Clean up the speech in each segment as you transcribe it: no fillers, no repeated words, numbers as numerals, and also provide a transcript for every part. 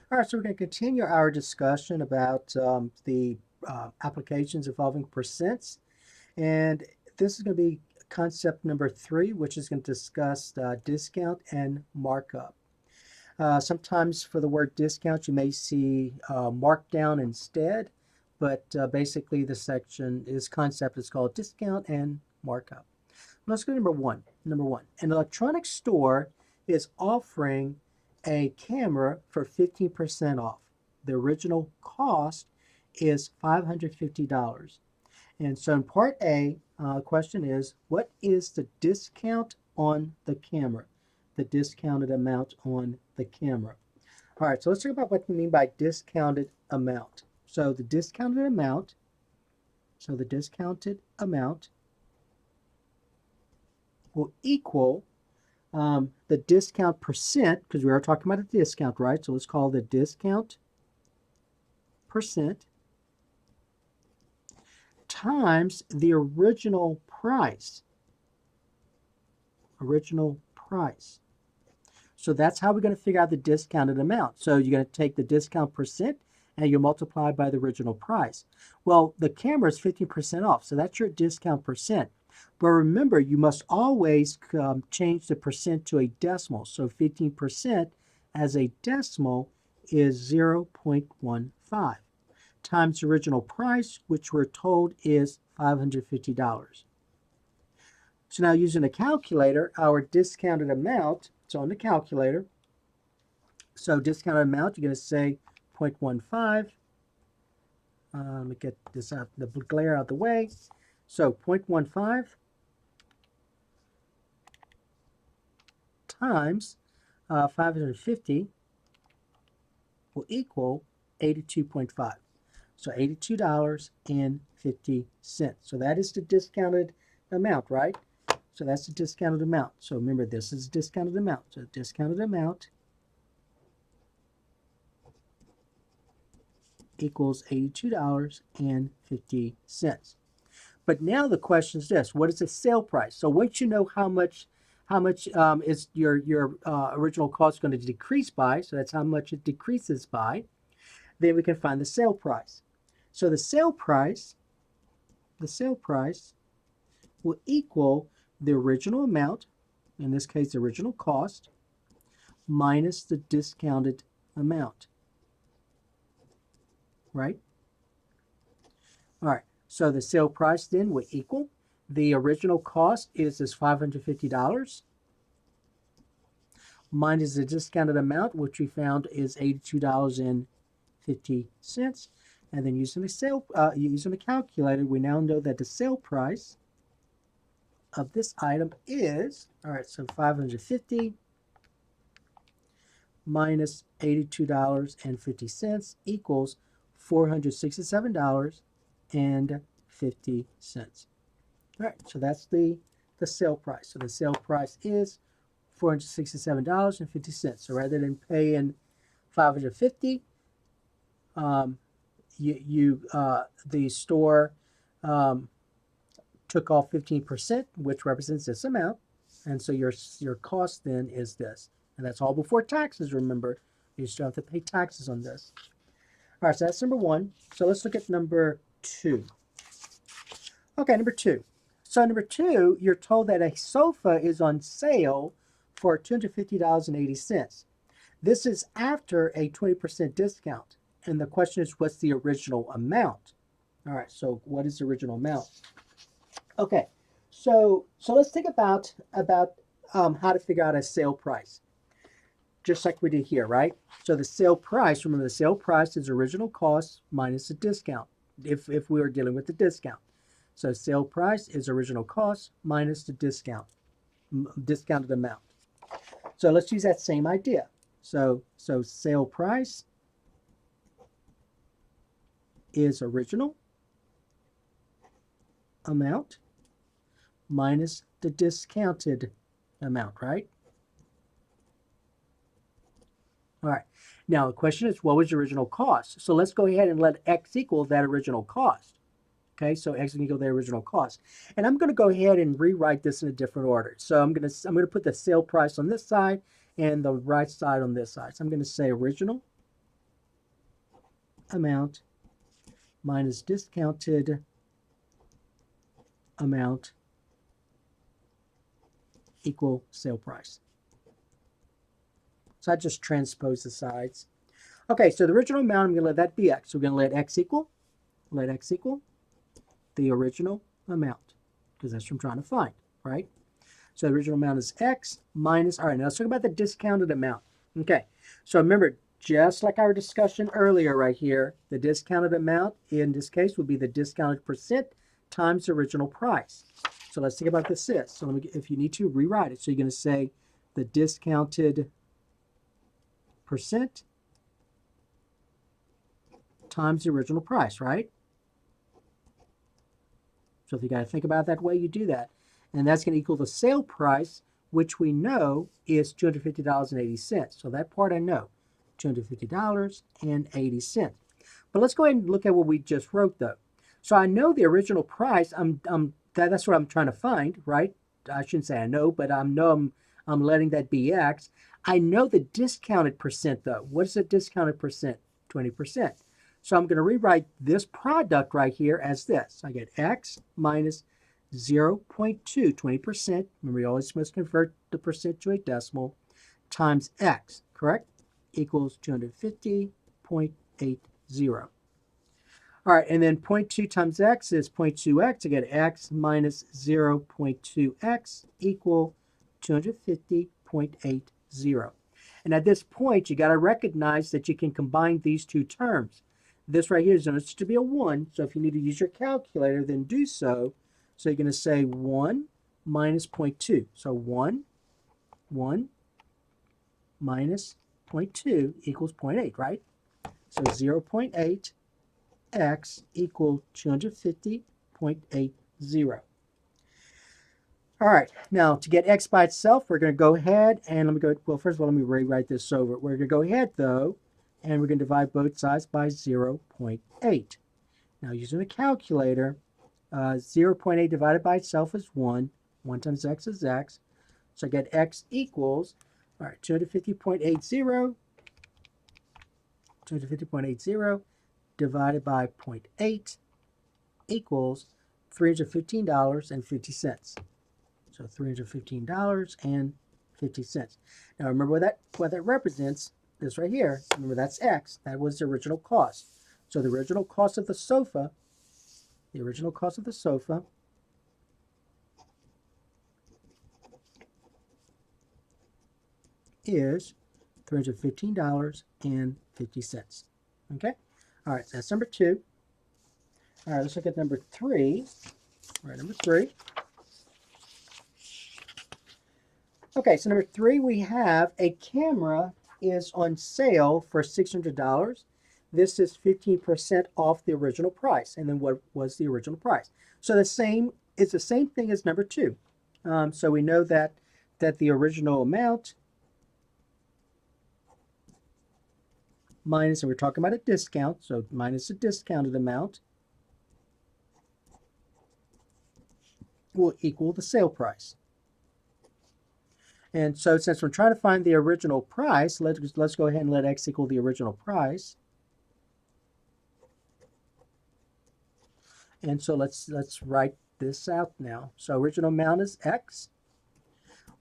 All right, so we're going to continue our discussion about the applications involving percents. And this is going to be concept number 3, which is going to discuss discount and markup. Sometimes for the word discount, you may see markdown instead, but basically this concept is called discount and markup. Let's go to number one. Number one, an electronics store is offering a camera for 15% off. The original cost is $550. And so in part A, question is, what is the discount on the camera? The discounted amount on the camera. All right, so let's talk about what we mean by discounted amount. So the discounted amount will equal the discount percent, because we are talking about a discount, right? So let's call the discount percent times the original price. So that's how we're going to figure out the discounted amount. So you're going to take the discount percent and you multiply by the original price. Well, the camera is 15% off, so that's your discount percent. But remember, you must always change the percent to a decimal. So 15% as a decimal is 0.15 times the original price, which we're told is $550. So now using a calculator, our discounted amount, it's on the calculator. So discounted amount, you're going to say 0.15. Let me get this out, the glare out of the way. So 0.15 times 550 will equal 82.5. So $82.50. So that is the discounted amount, right? So that's the discounted amount. So remember, this is discounted amount. So discounted amount equals $82.50. But now the question is this: what is the sale price? So once you know how much is your original cost going to decrease by, so that's how much it decreases by, then we can find the sale price. So the sale price will equal the original amount, in this case the original cost, minus the discounted amount, right? All right, so the sale price then will equal the original cost is this $550 minus the discounted amount, which we found is $82.50. And then using the calculator, we now know that the sale price of this item is, all right, so 550 minus $82.50 equals $467.50. All right, so that's the sale price. So the sale price is $467.50. So rather than paying $550, the store took off 15%, which represents this amount, and so your cost then is this, and that's all before taxes. Remember, you still have to pay taxes on this. All right, so that's number one. So let's look at number two. Okay, number two. So number two, you're told that a sofa is on sale for $250.80. This is after a 20% discount. And the question is, what's the original amount? All right, so what is the original amount? Okay, so let's think about how to figure out a sale price, just like we did here, right? So the sale price, remember the sale price is original cost minus the discount, if we were dealing with the discount. So sale price is original cost minus the discounted amount. So let's use that same idea. So sale price is original amount minus the discounted amount, right? All right. Now the question is, what was the original cost? So let's go ahead and let x equal that original cost. Okay, so x is equal to the original cost. And I'm going to go ahead and rewrite this in a different order. So I'm going to put the sale price on this side and the right side on this side. So I'm going to say original amount minus discounted amount equal sale price. So I just transpose the sides. Okay, so the original amount, I'm going to let that be x. So we're going to let x equal the original amount, because that's what I'm trying to find, right? So the original amount is x minus, all right, now let's talk about the discounted amount. Okay, so remember, just like our discussion earlier right here, the discounted amount in this case would be the discounted percent times the original price. So let's think about this. So if you need to, rewrite it. So you're going to say the discounted percent times the original price, right? So if you got to think about it that way, you do that. And that's going to equal the sale price, which we know is $250.80. So that part I know, $250.80. But let's go ahead and look at what we just wrote, though. So I know the original price. That's what I'm trying to find, right? I shouldn't say I know, but I'm letting that be x. I know the discounted percent, though. What is the discounted percent? 20%. So I'm going to rewrite this product right here as this. I get x minus 0.2, 20%. Remember, you always must convert the percent to a decimal, times x, correct? Equals 250.80. All right, and then 0.2 times x is 0.2x. I get x minus 0.2x equal 250.80. And at this point, you got to recognize that you can combine these two terms. This right here is going to be a 1, so if you need to use your calculator, then do so. So you're going to say 1 minus 0.2. So 1 minus 0.2 equals 0.8, right? So 0.8 x equal 250.80. All right, now to get x by itself, we're going to go ahead and first of all, let me rewrite this over. We're going to go ahead, though, and we're going to divide both sides by 0.8. Now, using a calculator, 0.8 divided by itself is 1. 1 times x is x. So I get x equals, all right, 250.80 divided by 0.8 equals $315.50. So $315.50. Now remember what that represents. This right here, remember that's x. That was the original cost. So the original cost of the sofa, is $315.50. Okay? All right, so that's number 2. All right, let's look at number 3. All right, number 3. Okay, so number 3, we have a camera is on sale for $600. This is 15% off the original price. And then what was the original price? So it's the same thing as number 2. So we know that the original amount minus, and we're talking about a discount, so minus the discounted amount will equal the sale price. And so since we're trying to find the original price, let's go ahead and let x equal the original price. And so let's write this out now. So original amount is x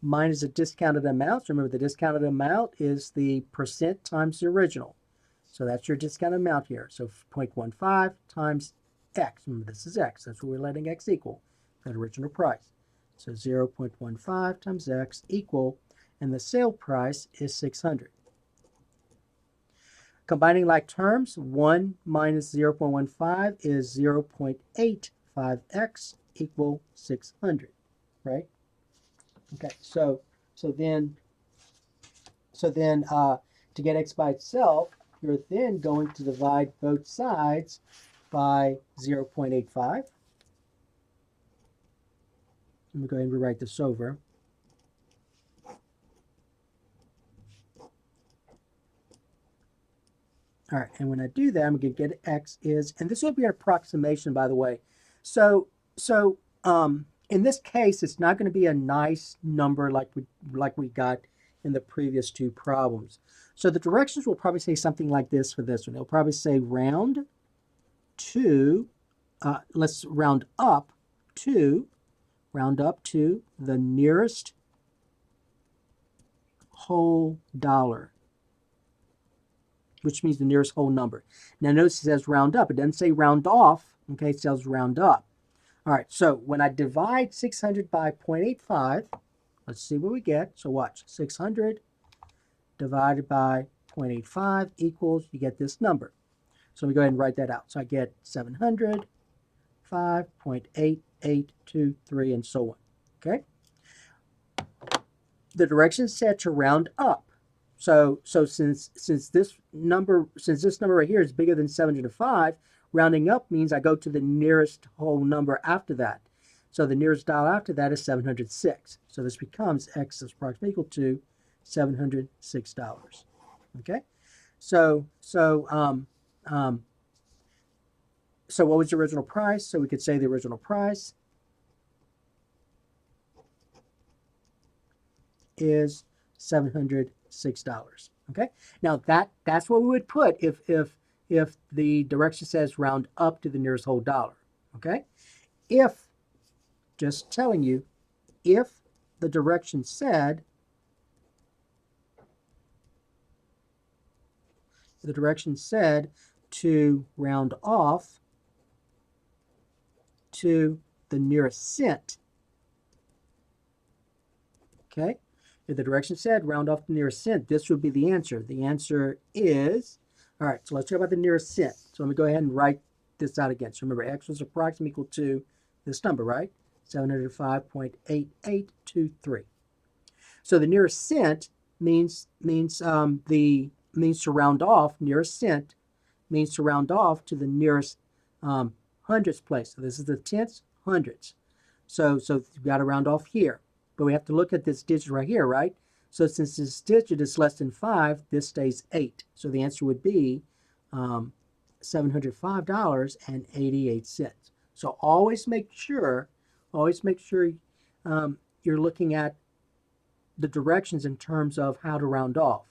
minus the discounted amount. Remember, the discounted amount is the percent times the original. So that's your discounted amount here. So 0.15 times x. Remember, this is x. That's what we're letting x equal, that original price. So 0.15 times x equal, and the sale price is $600. Combining like terms, 1 minus 0.15 is 0.85x equal 600, right? Okay, so then to get x by itself, you're then going to divide both sides by 0.85. Let me go ahead and rewrite this over. All right, and when I do that, I'm going to get x is, and this will be an approximation, by the way. So in this case, it's not going to be a nice number like we got in the previous two problems. So the directions will probably say something like this for this one. It'll probably say round to, let's round up to the nearest whole dollar, which means the nearest whole number. Now notice it says round up. It doesn't say round off. Okay, it says round up. All right, so when I divide 600 by 0.85, let's see what we get. So watch, 600 divided by 0.85 equals, you get this number. So we go ahead and write that out. So I get 700, 5.8823, and so on. Okay? The direction is set to round up. So since this number right here is bigger than 705, rounding up means I go to the nearest whole number after that. So the nearest dollar after that is 706. So this becomes x is approximately equal to $706. Okay? So what was the original price? So we could say the original price is $706. Okay. Now that's what we would put if the direction says round up to the nearest whole dollar. Okay. If, just telling you, if the direction said to round off to the nearest cent. Okay. If the direction said round off to the nearest cent, this would be the answer. The answer is, all right, so let's talk about the nearest cent. So let me go ahead and write this out again. So remember, x was approximately equal to this number, right? 705.8823. So the nearest cent means to round off. Nearest cent means to round off to the nearest hundredths place. So this is the tenths, hundredths. So you've got to round off here. But we have to look at this digit right here, right? So since this digit is less than 5, this stays 8. So the answer would be $705.88. So always make sure you're looking at the directions in terms of how to round off.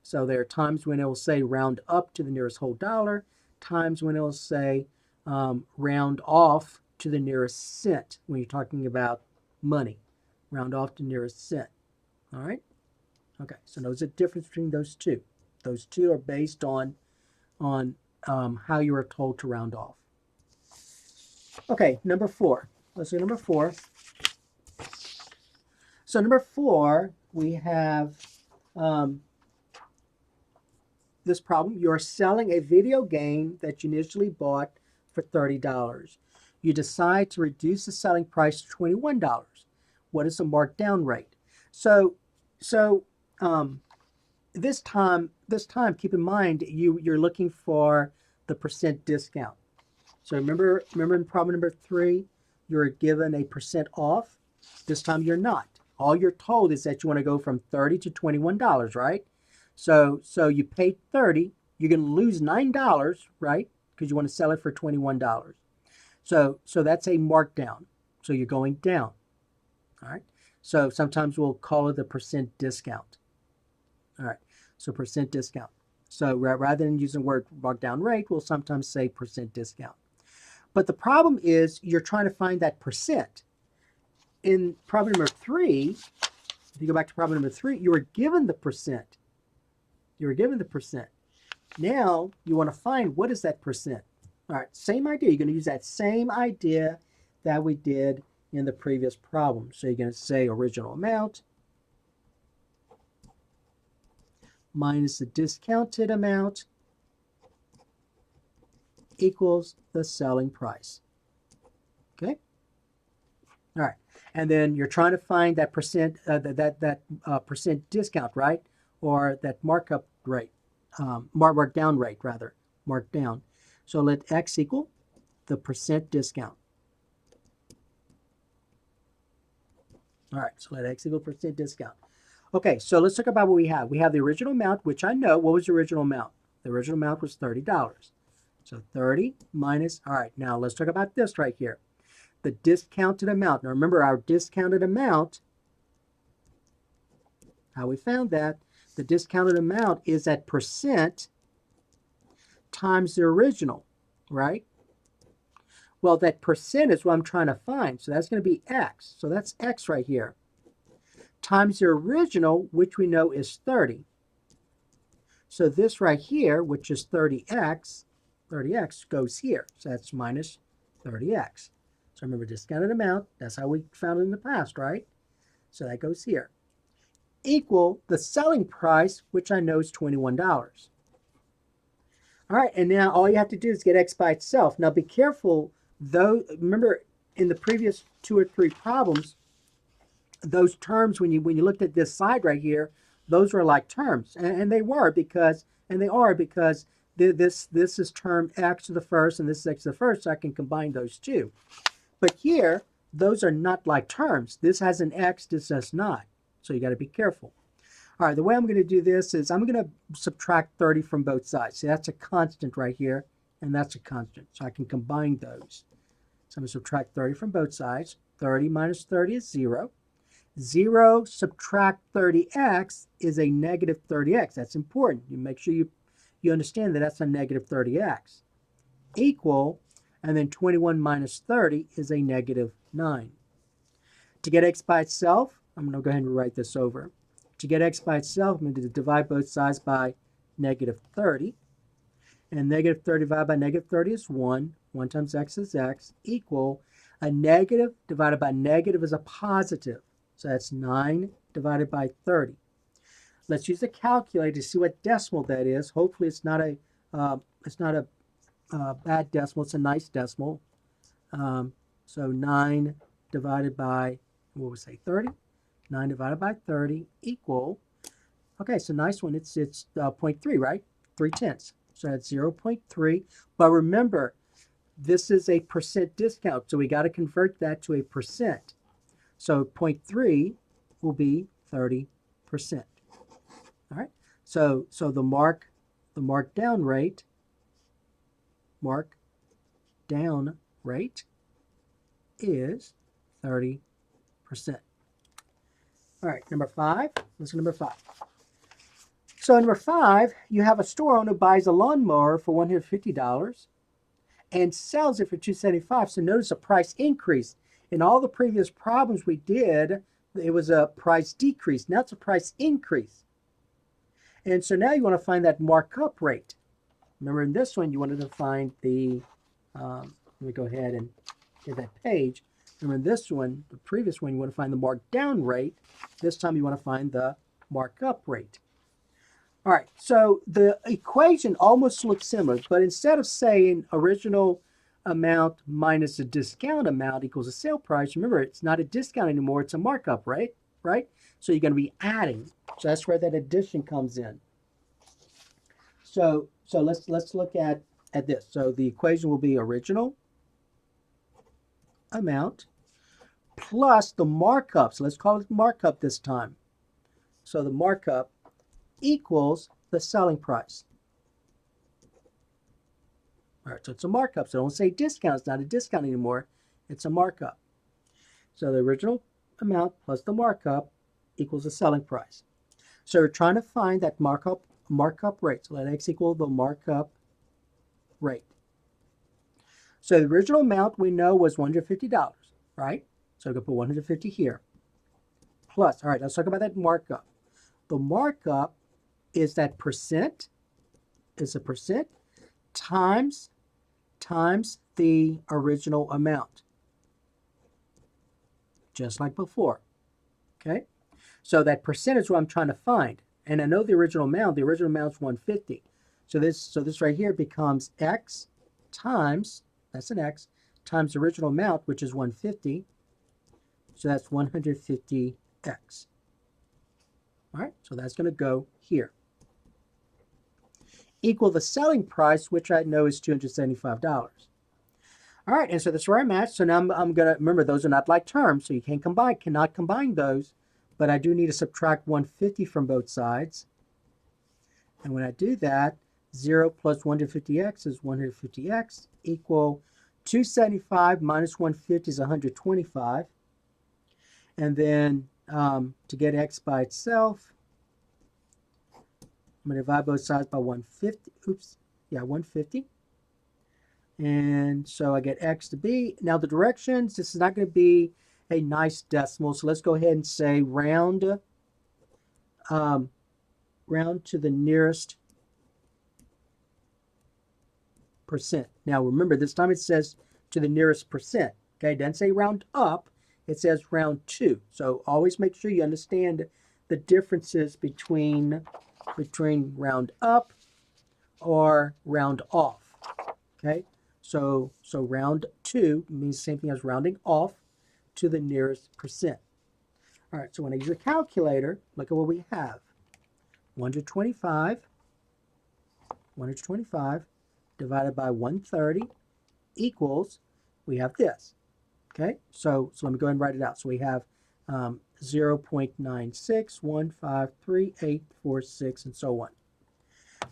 So there are times when it will say round up to the nearest whole dollar, times when it will say round off to the nearest cent when you're talking about money. Round off to nearest cent. All right? Okay, so there's a difference between those two. Those two are based on how you are told to round off. Okay, number 4. Let's do number 4. So number 4, we have this problem. You're selling a video game that you initially bought for $30. You decide to reduce the selling price to $21. What is the markdown rate? So this time, keep in mind you're looking for the percent discount. So remember in problem number 3, you're given a percent off. This time you're not. All you're told is that you want to go from $30 to $21, right? So you paid $30, you're going to lose $9, right? Because you want to sell it for $21. So that's a markdown. So you're going down. All right. So sometimes we'll call it the percent discount. All right. So percent discount. So rather than using the word markdown rate, we'll sometimes say percent discount. But the problem is you're trying to find that percent. In problem number 3, if you go back to problem number 3, you were given the percent. You were given the percent. Now you want to find what is that percent. All right. Same idea. You're going to use that same idea that we did in the previous problem. So you're going to say original amount minus the discounted amount equals the selling price. Okay? All right. And then you're trying to find that percent, percent discount, right? Or that markup rate, markdown rate, rather, markdown. So let x equal the percent discount. All right, so let x equal percent discount. Okay, so let's talk about what we have. We have the original amount, which I know. What was the original amount? The original amount was $30. So 30 minus, all right, now let's talk about this right here. The discounted amount. Now remember, our discounted amount, How we found that? The discounted amount is that percent times the original, right? Well, that percent is what I'm trying to find. So that's going to be x. So that's x right here. Times the original, which we know is 30. So this right here, which is 30x goes here. So that's minus 30x. So remember, discounted amount, that's how we found it in the past, right? So that goes here. Equal the selling price, which I know is $21. All right, and now all you have to do is get x by itself. Now be careful, though. Remember, in the previous 2 or 3 problems, those terms, when you looked at this side right here, those were like terms, and they were because, and they are because this is term x to the first, and this is x to the first, so I can combine those two. But here, those are not like terms. This has an x, this does not. So you got to be careful. All right, the way I'm going to do this is I'm going to subtract 30 from both sides. See, that's a constant right here, and that's a constant. So I can combine those. So I'm going to subtract 30 from both sides. 30 minus 30 is 0. 0 subtract 30x is a negative 30x. That's important. You make sure you understand that that's a negative 30x. Equal, and then 21 minus 30 is a negative 9. To get x by itself, I'm going to go ahead and write this over. To get x by itself, I'm going to divide both sides by negative 30. And negative 30 divided by negative 30 is 1. 1 times x is x, equal a negative divided by negative is a positive. So that's 9 divided by 30. Let's use the calculator to see what decimal that is. Hopefully it's not a bad decimal. It's a nice decimal. So 9 divided by, what would we say, 30? 9 divided by 30 equal, okay, so nice one. It's 0.3, right? 3/10. So that's 0.3. But remember, this is a percent discount, so we got to convert that to a percent. So 0.3 will be 30%. All right. So the markdown rate is 30%. All right, number 5. Let's go number 5. So number 5, you have a store owner buys a lawnmower for $150 and sells it for $275. So notice a price increase. In all the previous problems we did, it was a price decrease. Now it's a price increase. And so now you want to find that markup rate. Remember in this one, you wanted to find the, let me go ahead and get that page. Remember in this one, the previous one, you want to find the markdown rate. This time you want to find the markup rate. All right, so the equation almost looks similar, but instead of saying original amount minus the discount amount equals the sale price, remember it's not a discount anymore, it's a markup, right? So you're going to be adding. So that's where that addition comes in. So let's look at this. So the equation will be original amount plus the markup. So let's call it markup this time. So the markup equals the selling price. All right, so it's a markup. So don't say discount. It's not a discount anymore. It's a markup. So the original amount plus the markup equals the selling price. So we're trying to find that markup rate. So let x equal the markup rate. So the original amount we know was $150, right? So we're going to put 150 here. Plus, all right, let's talk about that markup. The markup is that percent, is a percent times the original amount. Just like before, okay? So that percent is what I'm trying to find. And I know the original amount is 150. So this right here becomes x times, that's an x, times the original amount, which is 150. So that's 150x. All right, so that's going to go here. Equal the selling price, which I know is $275. All right, and so that's where I'm at. So now I'm going to, remember, those are not like terms, so you cannot combine those, but I do need to subtract 150 from both sides. And when I do that, 0 plus 150x is 150x, equal 275 minus 150 is 125. And then to get x by itself, I'm going to divide both sides by 150. Oops. Yeah, 150. And so I get x to be. Now the directions, this is not going to be a nice decimal. So let's go ahead and say round to the nearest percent. Now remember, this time it says to the nearest percent. Okay, it doesn't say round up. It says round to. So always make sure you understand the differences between round up or round off. Okay, so round to means the same thing as rounding off to the nearest percent. All right, so when I use a calculator, look at what we have. 125 divided by 130 equals, we have this. Okay, so let me go ahead and write it out. So we have 0.96153846 and so on.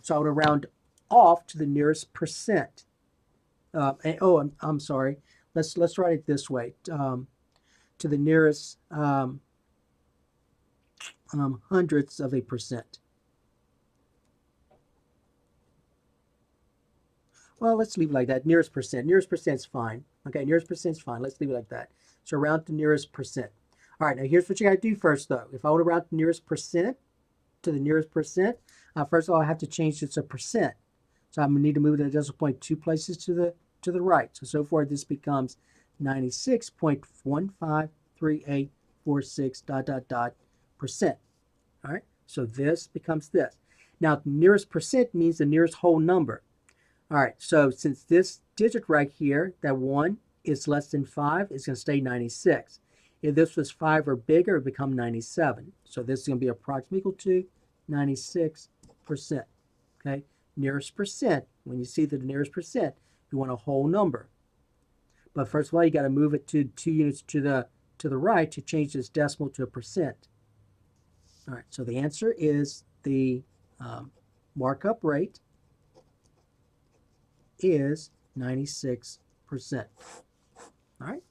So I would round off to the nearest percent. I'm sorry. Let's write it this way. To the nearest hundredths of a percent. Well, let's leave it like that. Nearest percent. Nearest percent's fine. Okay, nearest percent's fine. Let's leave it like that. So round to nearest percent. All right, now here's what you got to do first, though. If I want to round to nearest percent, to the nearest percent, first of all, I have to change it to percent. So I'm going to need to move the decimal point 2 places to the right. So far, this becomes 96.153846 ... percent. All right, so this becomes this. Now, nearest percent means the nearest whole number. All right, so since this digit right here, that 1 is less than 5, it's going to stay 96. If this was 5 or bigger, it would become 97. So this is going to be approximately equal to 96%. Okay, nearest percent, when you see the nearest percent, you want a whole number. But first of all, you got to move it to 2 units to the right to change this decimal to a percent. All right, so the answer is the markup rate is 96%. All right.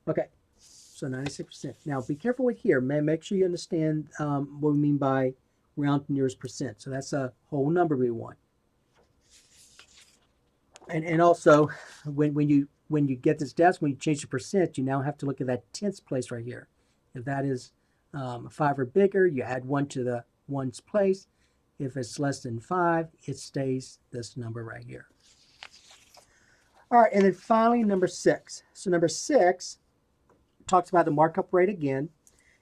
Okay. So 96%. Now be careful with here. Make sure you understand what we mean by round to nearest percent. So that's a whole number we want. And also when you get this decimal, when you change the percent, you now have to look at that tenths place right here. If that is 5 or bigger, you add 1 to the ones place. If it's less than 5, it stays this number right here. All right, and then finally, number 6. So number 6 talks about the markup rate again.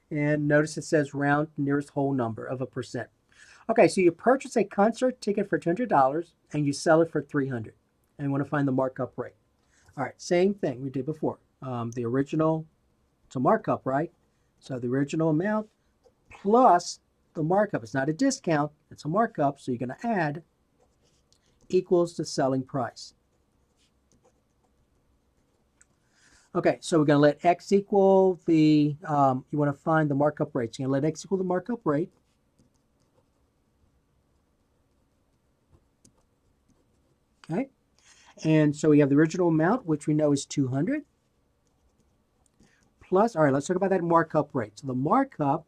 And notice it says round nearest whole number of a percent. Okay, so you purchase a concert ticket for $200 and you sell it for $300. And you want to find the markup rate. All right, same thing we did before. The original, it's a markup, right? So the original amount plus the markup. It's not a discount, it's a markup. So you're going to add equals the selling price. Okay, so we're going to let x equal the, you want to find the markup rate. So you're going to let x equal the markup rate. Okay, and so we have the original amount, which we know is 200. Plus, all right, let's talk about that markup rate. So the markup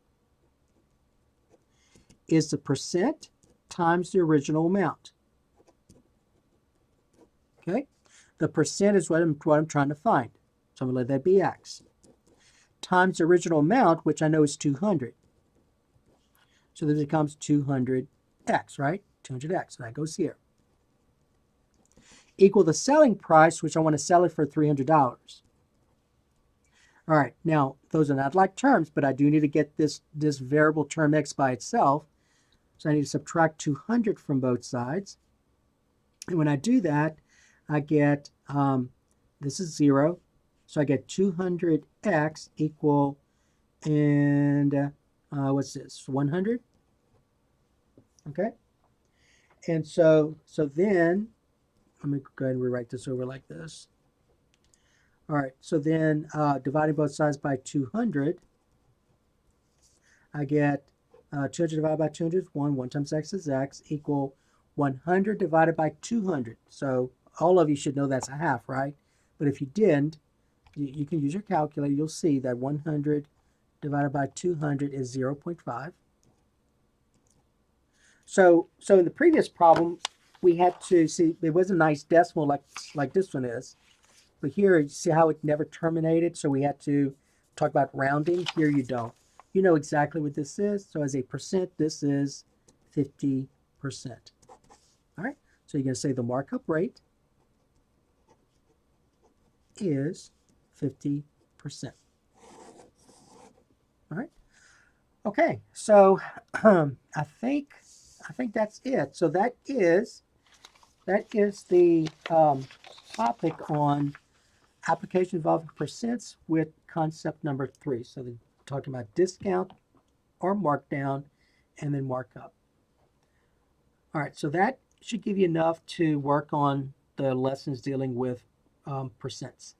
is the percent times the original amount. Okay, the percent is what I'm trying to find. So I'm going to let that be x. Times the original amount, which I know is 200. So this becomes 200x, right? 200x, so that goes here. Equal the selling price, which I want to sell it for $300. All right, now those are not like terms, but I do need to get this variable term x by itself. So I need to subtract 200 from both sides. And when I do that, I get, this is 0. So I get 200x equal, and what's this, 100? Okay. And so then, let me go ahead and rewrite this over like this. All right, so then dividing both sides by 200, I get 200 divided by 200 is 1. 1 times x is x equal 100 divided by 200. So all of you should know that's a half, right? But if you didn't, you can use your calculator. You'll see that 100 divided by 200 is 0.5. So in the previous problem, we had to see it was a nice decimal like this one is, but here you see how it never terminated. So we had to talk about rounding. Here you don't. You know exactly what this is. So as a percent, this is 50%. All right. So you're going to say the markup rate is 50%. All right. Okay. So I think that's it. So that is the topic on application involving percents with concept number 3. So they're talking about discount or markdown and then markup. All right, so that should give you enough to work on the lessons dealing with percents.